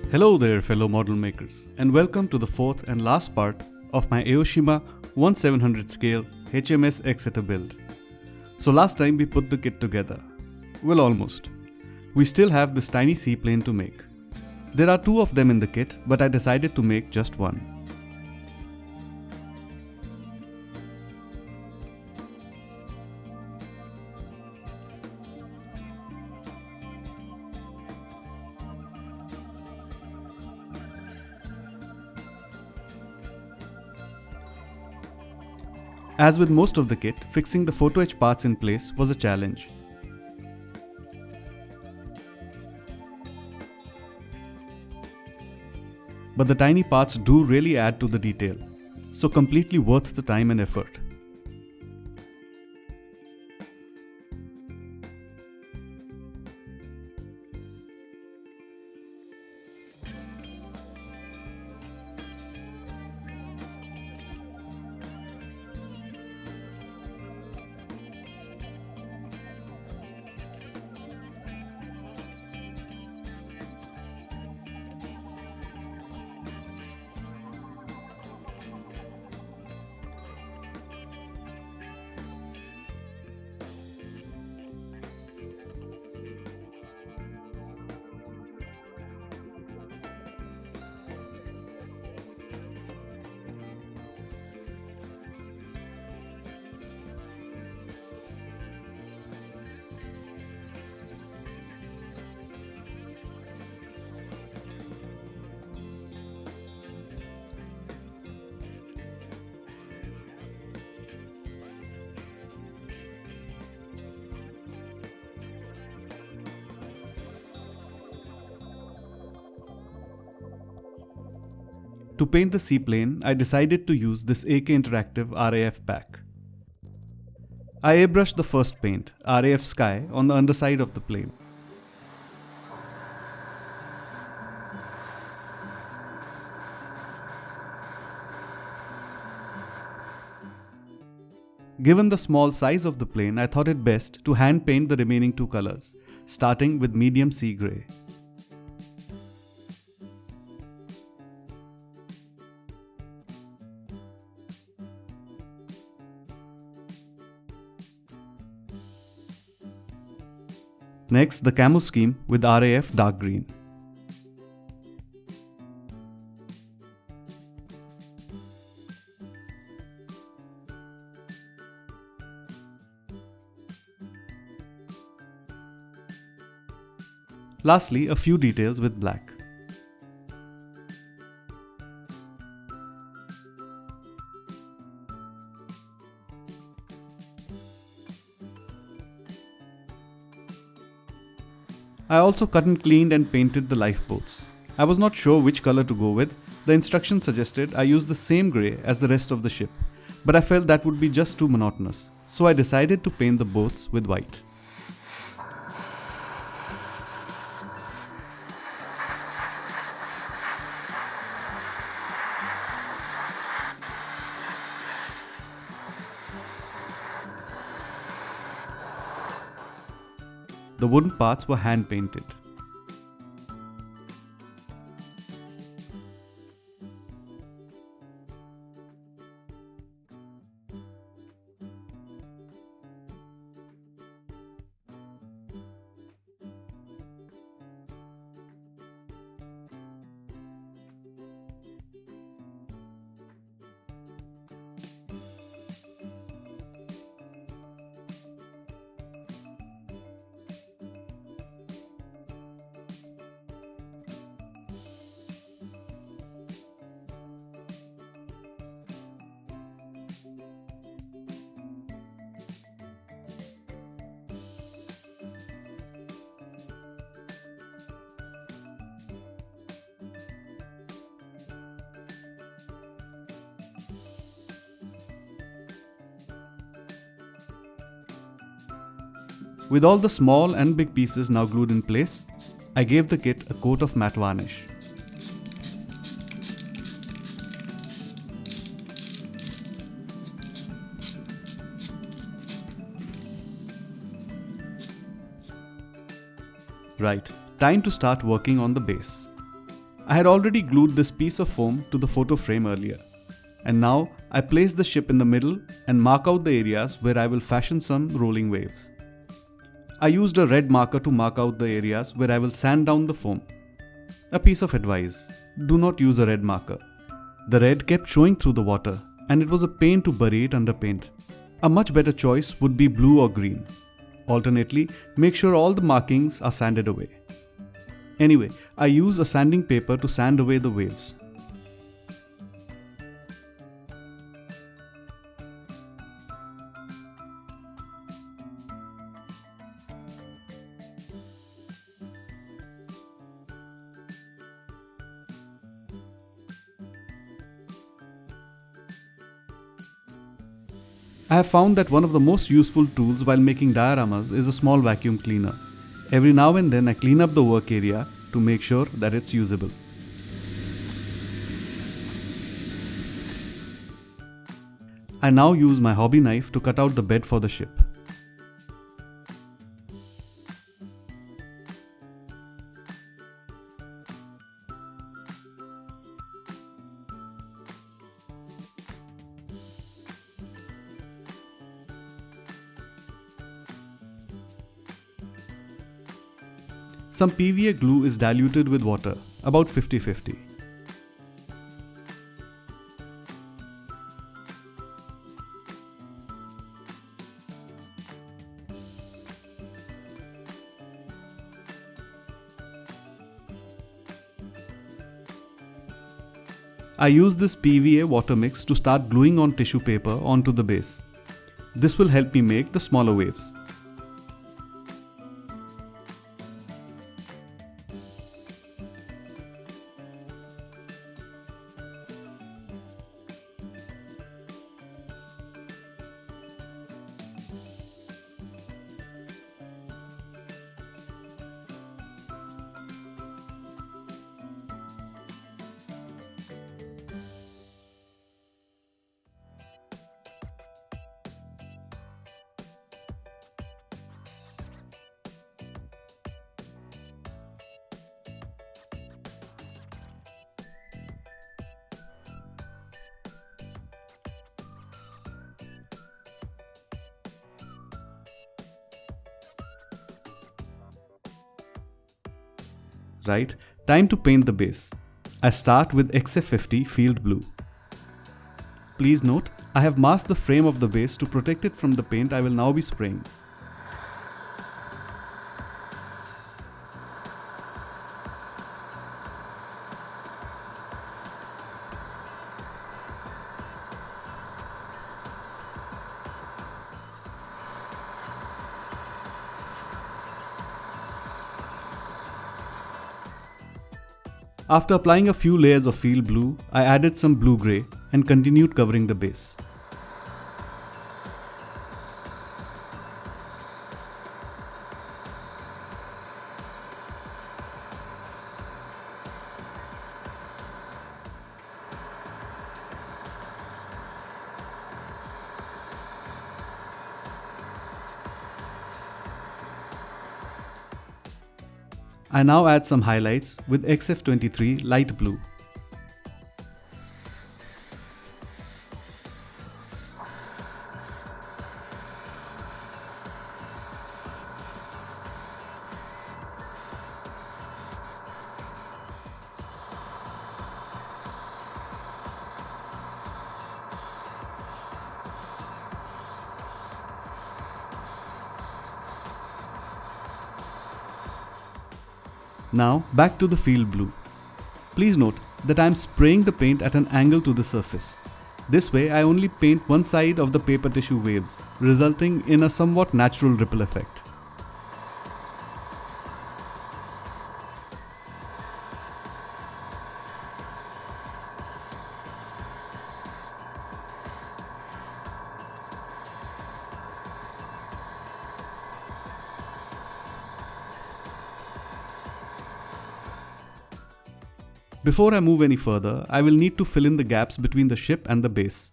Hello there, fellow model makers, and welcome to the fourth and last part of my Aoshima 1700 scale HMS Exeter build. So last time we put the kit together. Well, almost. We still have this tiny seaplane to make. There are two of them in the kit, but I decided to make just one. As with most of the kit, fixing the photo etch parts in place was a challenge. But the tiny parts do really add to the detail, so completely worth the time and effort. To paint the seaplane, I decided to use this AK Interactive RAF pack. I airbrushed the first paint, RAF Sky, on the underside of the plane. Given the small size of the plane, I thought it best to hand paint the remaining two colors, starting with medium sea grey. Next, the camo scheme with RAF dark green. Lastly, a few details with black. I also cut and cleaned and painted the lifeboats. I was not sure which color to go with. The instructions suggested I use the same grey as the rest of the ship, but I felt that would be just too monotonous, so I decided to paint the boats with white. The wooden parts were hand painted. With all the small and big pieces now glued in place, I gave the kit a coat of matte varnish. Right, time to start working on the base. I had already glued this piece of foam to the photo frame earlier, and now I place the ship in the middle and mark out the areas where I will fashion some rolling waves. I used a red marker to mark out the areas where I will sand down the foam. A piece of advice: do not use a red marker. The red kept showing through the water, and it was a pain to bury it under paint. A much better choice would be blue or green. Alternately, make sure all the markings are sanded away. Anyway, I use a sanding paper to sand away the waves. I have found that one of the most useful tools while making dioramas is a small vacuum cleaner. Every now and then I clean up the work area to make sure that it's usable. I now use my hobby knife to cut out the bed for the ship. Some PVA glue is diluted with water, about 50-50. I use this PVA water mix to start gluing on tissue paper onto the base. This will help me make the smaller waves. Right, time to paint the base. I start with XF50 Field Blue. Please note, I have masked the frame of the base to protect it from the paint I will now be spraying. After applying a few layers of field blue, I added some blue-grey and continued covering the base. I now add some highlights with XF23 light blue. Now back to the field blue. Please note that I am spraying the paint at an angle to the surface. This way I only paint one side of the paper tissue waves, resulting in a somewhat natural ripple effect. Before I move any further, I will need to fill in the gaps between the ship and the base.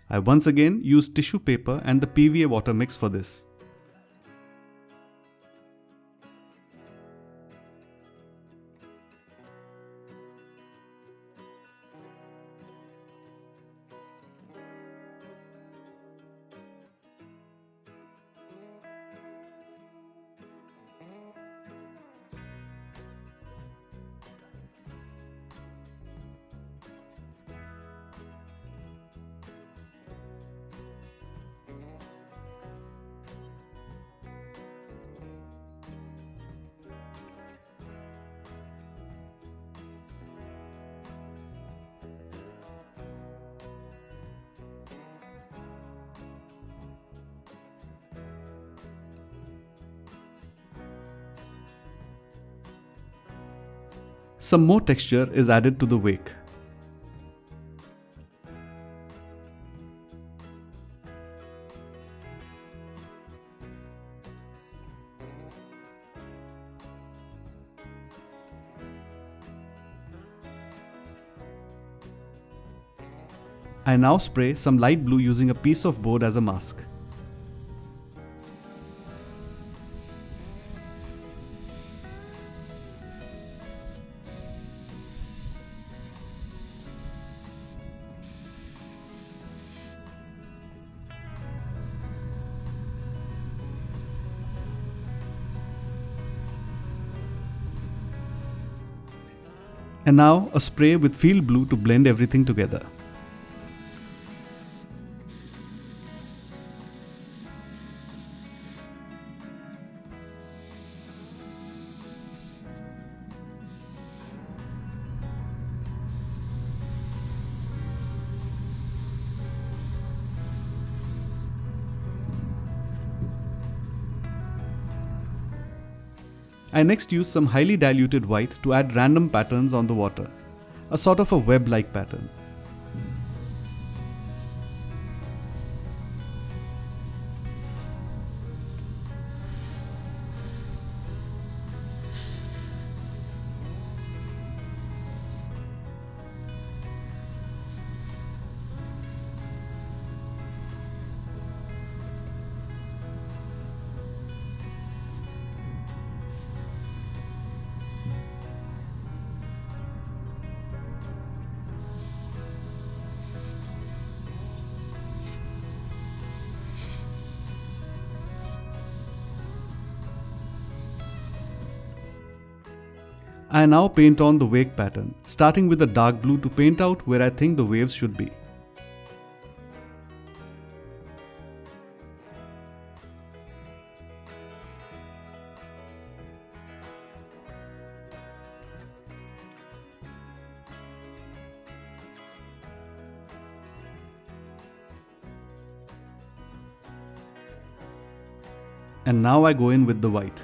I once again used tissue paper and the PVA water mix for this. Some more texture is added to the wake. I now spray some light blue using a piece of board as a mask. And now a spray with field blue to blend everything together. I next use some highly diluted white to add random patterns on the water, a sort of a web-like pattern. I now paint on the wake pattern, starting with a dark blue to paint out where I think the waves should be. And now I go in with the white.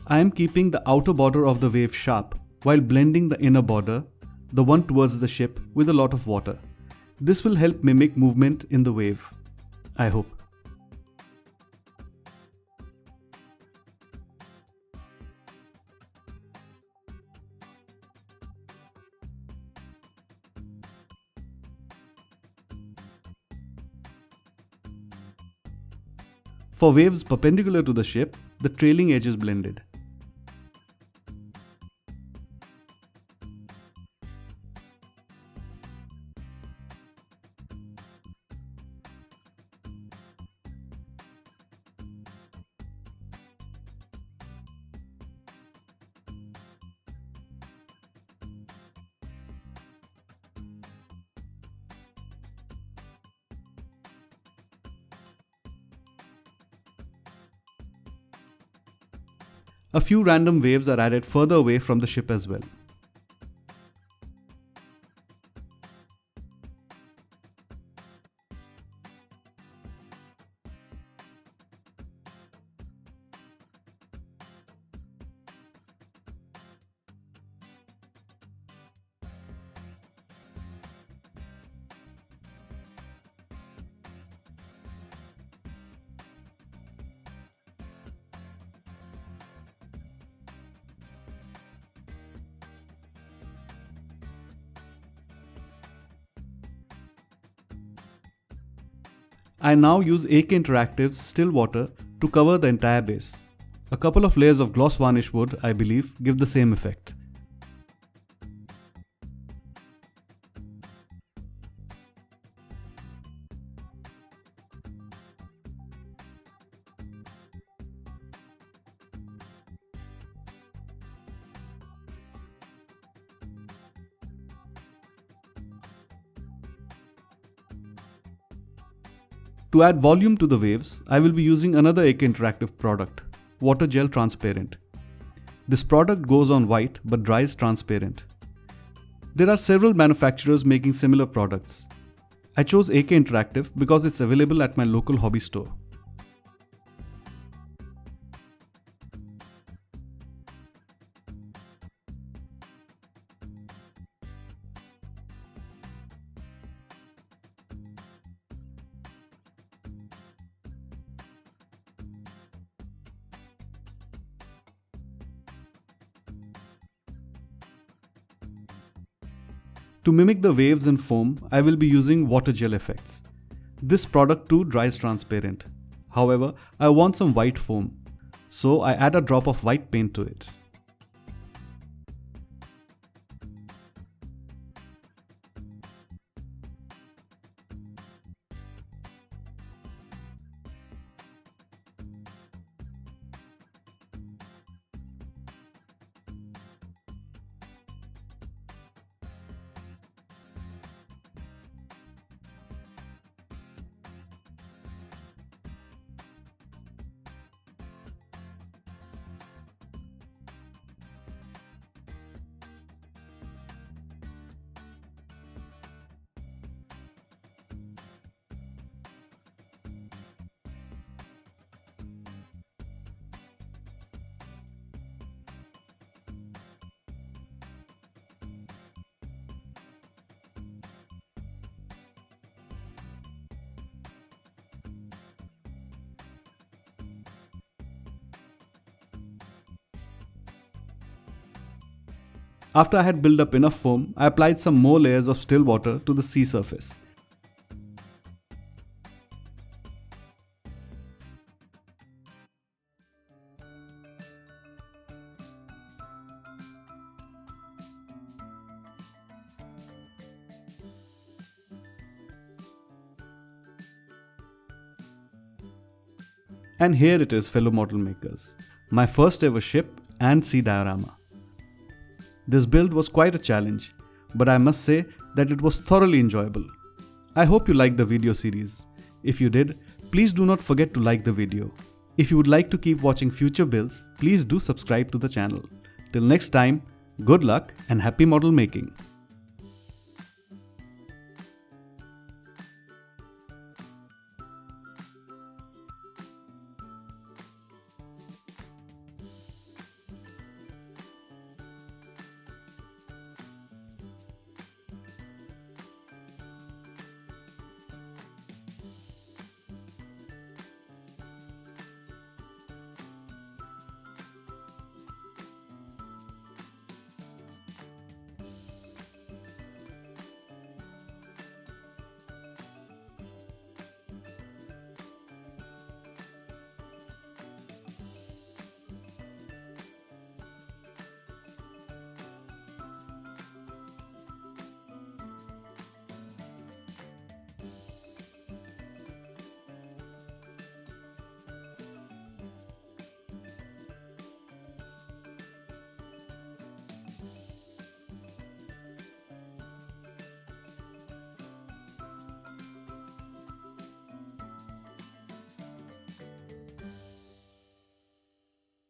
I am keeping the outer border of the wave sharp while blending the inner border, the one towards the ship, with a lot of water. This will help mimic movement in the wave, I hope. For waves perpendicular to the ship, the trailing edge is blended. A few random waves are added further away from the ship as well. I now use AK Interactive's still water to cover the entire base. A couple of layers of gloss varnish would, I believe, give the same effect. To add volume to the waves, I will be using another AK Interactive product, Water Gel Transparent. This product goes on white but dries transparent. There are several manufacturers making similar products. I chose AK Interactive because it's available at my local hobby store. To mimic the waves and foam, I will be using water gel effects. This product too dries transparent. However, I want some white foam, so I add a drop of white paint to it. After I had built up enough foam, I applied some more layers of still water to the sea surface. And here it is, fellow model makers, my first ever ship and sea diorama. This build was quite a challenge, but I must say that it was thoroughly enjoyable. I hope you liked the video series. If you did, please do not forget to like the video. If you would like to keep watching future builds, please do subscribe to the channel. Till next time, good luck and happy model making.